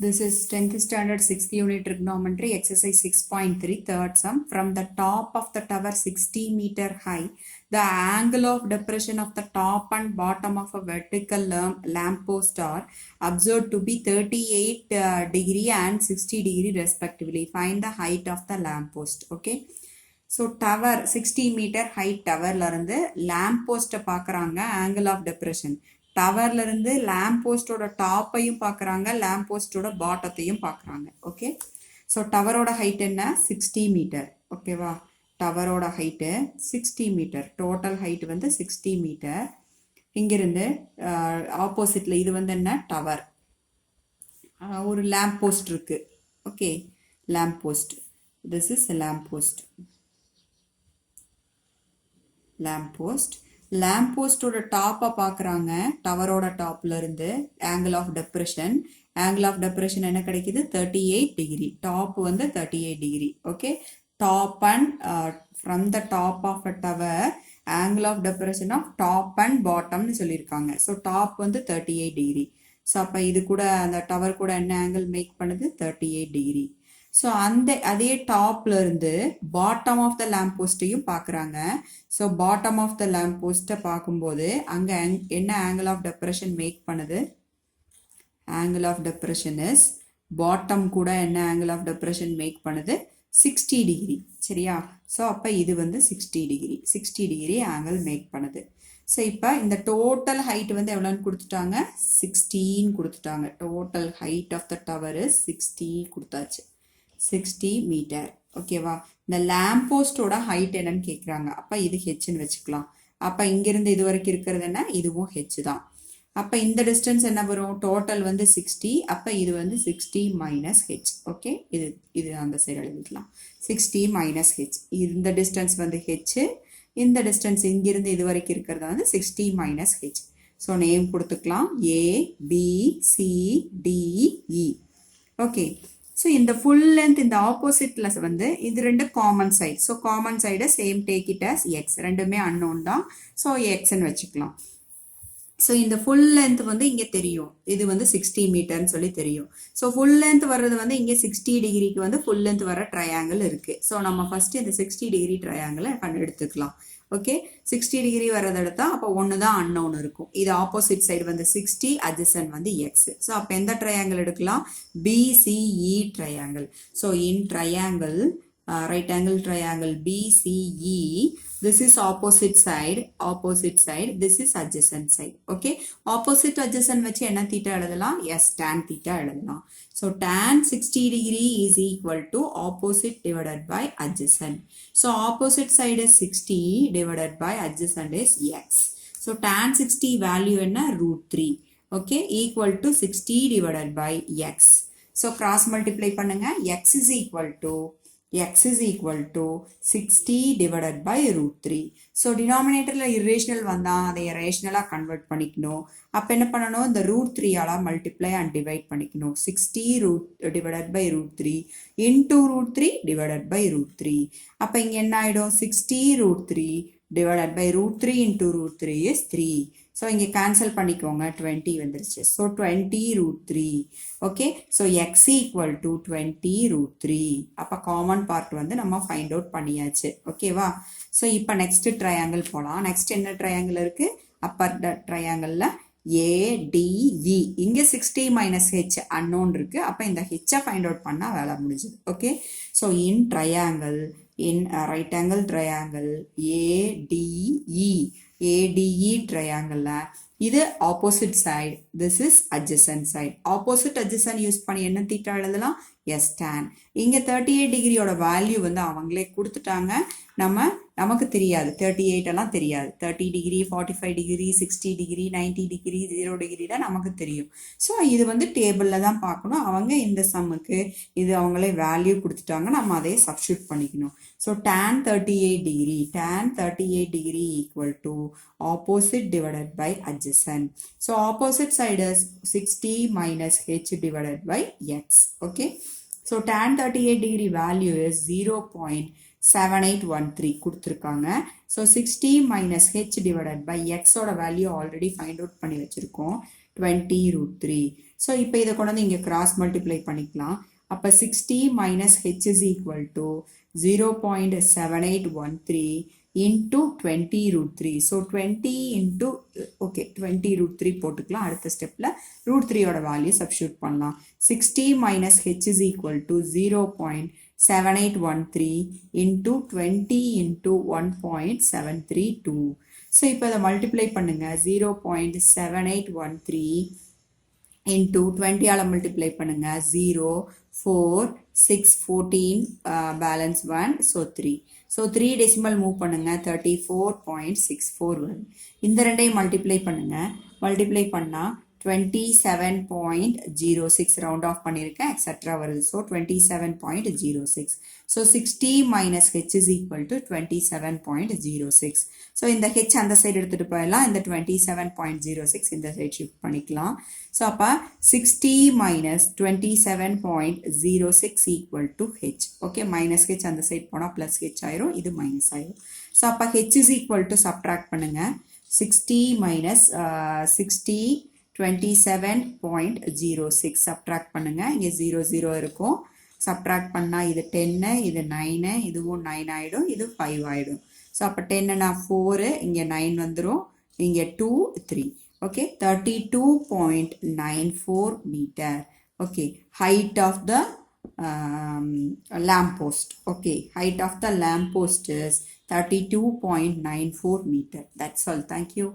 This is 10th standard 6th unit trigonometry exercise 6.3 third sum. From the top of the tower 60 meter high, the angle of depression of the top and bottom of a vertical lamppost are observed to be 38 degree and 60 degree respectively. Find the height of the lamppost. Okay. So tower 60 meter height tower இருந்து lamp post பார்க்கறாங்க angle of depression. டவர்ல இருந்து lamp போஸ்டோட டாப்பையும் பார்க்குறாங்க lamp போஸ்டோட பாட்டத்தையும் பார்க்குறாங்க okay so டவரோட height என்ன 60 metre ஓகேவா டவரோட height 60 metre total height வந்து 60 metre இங்கிருந்து ஆப்போசிட்டில் இது வந்து என்ன டவர் ஒரு லேம்ப் போஸ்ட் இருக்கு okay lamp post this is lamp post lamp post lamp போஸ்டோட டாப்பை பார்க்குறாங்க டவரோட டாப்ல இருந்து ஆங்கிள் ஆஃப் டெப்ரெஷன் என்ன கிடைக்குது 38 டிகிரி டாப் வந்து 38 degree okay top and from the top of a tower angle of depression of top and பாட்டம்னு சொல்லியிருக்காங்க ஸோ டாப் வந்து 38 டிகிரி ஸோ அப்போ இது கூட அந்த டவர் கூட என்ன ஆங்கிள் மேக் பண்ணுது 38 டிகிரி ஸோ அதே டாப்ல இருந்து பாட்டம் ஆஃப் த லேம்ப் போஸ்ட்டையும் பார்க்குறாங்க so bottom of the lamp போஸ்ட்டை பார்க்கும்போது அங்கே என்ன ஆங்கிள் ஆஃப் டெப்ரெஷன் மேக் பண்ணுது angle of depression is bottom கூட என்ன ஆங்கிள் ஆஃப் டெப்ரெஷன் மேக் பண்ணுது 60 டிகிரி சரியா ஸோ அப்போ இது வந்து 60 டிகிரி ஆங்கிள் மேக் பண்ணுது ஸோ இப்போ இந்த டோட்டல் ஹைட் வந்து எவ்வளோன்னு கொடுத்துட்டாங்க 16 கொடுத்துட்டாங்க total height of the tower 60 கொடுத்தாச்சு 60 மீட்டர் ஓகேவா இந்த லேம்ப் போஸ்டோட ஹைட் என்னன்னு கேட்குறாங்க அப்போ இது ஹெச்ன்னு வச்சுக்கலாம் அப்போ இங்கிருந்து இது வரைக்கும் இருக்கிறது என்ன இதுவும் ஹெச் தான் அப்போ இந்த டிஸ்டன்ஸ் என்ன வரும் டோட்டல் வந்து 60 அப்போ இது வந்து 60 மைனஸ் ஹெச் ஓகே இது அந்த சைடு எழுதிக்கலாம் 60 மைனஸ் ஹெச் இந்த டிஸ்டன்ஸ் வந்து ஹெச் இந்த டிஸ்டன்ஸ் இங்கிருந்து இது வரைக்கும் இருக்கிறது வந்து 60 மைனஸ் ஹெச் ஸோ நேம் கொடுத்துக்கலாம் ஏ பி சி டி இ ஓகே ஸோ இந்த ஃபுல் லென்த் இந்த ஆப்போசிட்டில் வந்து இது ரெண்டு காமன் சைடு ஸோ காமன் சைடை same take it as eggs ரெண்டுமே அன்னோன் தான் ஸோ எக்ஸ்ன்னு வச்சுக்கலாம் ஸோ இந்த ஃபுல் லென்த் வந்து இங்கே தெரியும் இது வந்து 60 மீட்டர்னு சொல்லி தெரியும் ஸோ ஃபுல் லென்த் வர்றது வந்து இங்கே 60 டிகிரிக்கு வந்து ஃபுல் லென்த் வர ட்ரையாங்கிள் இருக்குது ஸோ நம்ம ஃபஸ்ட்டு இந்த 60 டிகிரி ட்ரையாங்கிளை எடுத்துக்கலாம் ஓகே 60 டிகிரி வர்றதை எடுத்தா அப்போ ஒன்று தான் அன்னோன் இருக்கும் இது ஆப்போசிட் சைடு வந்து 60 அட்ஜசன்ட் வந்து எக்ஸ் ஸோ அப்போ எந்த ட்ரையாங்கிள் எடுக்கலாம் BCE triangle so in triangle right angle triangle BCE this is opposite side this is adjacent side okay opposite adjacent வச்சு என்ன theta எழுதலாம் yes tan theta எழுதலாம் so tan 60 degree is equal to opposite divided by adjacent so opposite side is 60 divided by adjacent is x so tan 60 value என்ன √3 okay equal to 60 divided by x so cross multiply பண்ணுங்க x is equal to 60 divided by √3 so denominatorல irrational வந்தா அதை rational convert பண்ணிக்கணும் அப்ப என்ன பண்ணணும் இந்த √3 ஆல multiply and divide பண்ணிக்கணும் 60 divided by √3 into √3 divided by √3 அப்ப இங்க என்ன ஆயிடும் 60 √3 divided by √3 into √3 is 3 so இங்க cancel பண்ணிக்கோங்க 20 வந்துருச்சு so 20 √3 okay so x equal to 20 √3 அப்ப common part வந்து நம்ம find out பண்ணியாச்சு ஓகேவா so இப்ப next triangle போலாம் next என்ன triangle இருக்கு upper triangleல ADE இங்க 60 minus h unknown இருக்கு அப்ப இந்த h find out பண்ணா வேலை முடிஞ்சது okay so in triangle in right angle triangle ADE triangle இது opposite side this is adjacent side opposite adjacent use பண்ணி என்ன theta எழுதலாம் yes tan இங்க 38 டிகிரியோட வேல்யூ வந்து அவங்களே கொடுத்துட்டாங்க நமக்கு தெரியாது 38 எல்லாம் தெரியாது 30 degree 45 degree 60 degree 90 degree 0 degree தான் நமக்கு தெரியும் ஸோ இது வந்து டேபிளில் தான் பார்க்கணும் அவங்க இந்த சம்முக்கு இது அவங்களே வேல்யூ கொடுத்துட்டாங்க நம்ம அதே சப்ஸ்டியூட் பண்ணிக்கணும் so tan 38 degree equal to opposite divided by adjacent so opposite side is 60 minus h divided by x okay so tan 38 degree value is 0.7813 கொடுத்திருக்காங்க so 60 minus h divided by x ஓட value already find out பண்ணி வச்சிருக்கோம் 20 root 3. So இப்போ இதை கொண்டு வந்து இங்கே cross multiply பண்ணிக்கலாம். அப்போ 60 minus h is equal to 0.7813 into 20 root 3. So 20 into, okay, 20 root 3 போட்டுக்கலாம். அடுத்த ஸ்டெப்பில் root 3 ஓட வேல்யூ சப்ஸ்டியூட் பண்ணலாம். 60 minus h is equal to 0.7813 into 20 into 1.732. So இப்போ அதை மல்டிப்ளை பண்ணுங்க. 0.7813 into 20 ஆல மல்டிப்ளை பண்ணுங்க. 0, 4, 6, 14, balance 1, so 3. So 3 decimal move பண்ணுங்க. 34.64 வரும். இந்த ரெண்டையும் மல்டிப்ளை பண்ணுங்க. மல்டிப்ளை பண்ணால் 27.06 ரவுண்ட் ஆஃப் பண்ணியிருக்கேன், எக்ஸட்ரா வருது. So 27.06. So 60 minus h is equal to 27.06. So இந்த h அந்த சைடு எடுத்துகிட்டு போயிடலாம். இந்த 27.06 இந்த சைடு ஷிஃப்ட் பண்ணிக்கலாம். ஸோ அப்போ 60 minus 27.06 equal to h. Okay, minus h அந்த சைடு போனால் ப்ளஸ் h ஆயிரும், இது மைனஸ் ஆயிரும். ஸோ அப்போ h is equal to subtract பண்ணுங்க. 60 minus 60 27.06 சப்ட்ராக்ட் பண்ணுங்க. இங்கே 0 0 இருக்கும். சப்ட்ராக்ட் பண்ணால் இது 10, இது 9, இதுவும் 9 ஆகிடும், இது 5 ஆகிடும். ஸோ அப்போ 10னா 4, இங்கே 9 வந்துடும், இங்கே 2, 3. Okay, 32.94 metre. Okay, height of the lamp post. Okay, height of the lamp post is 32.94 meter. That's all. Thank you.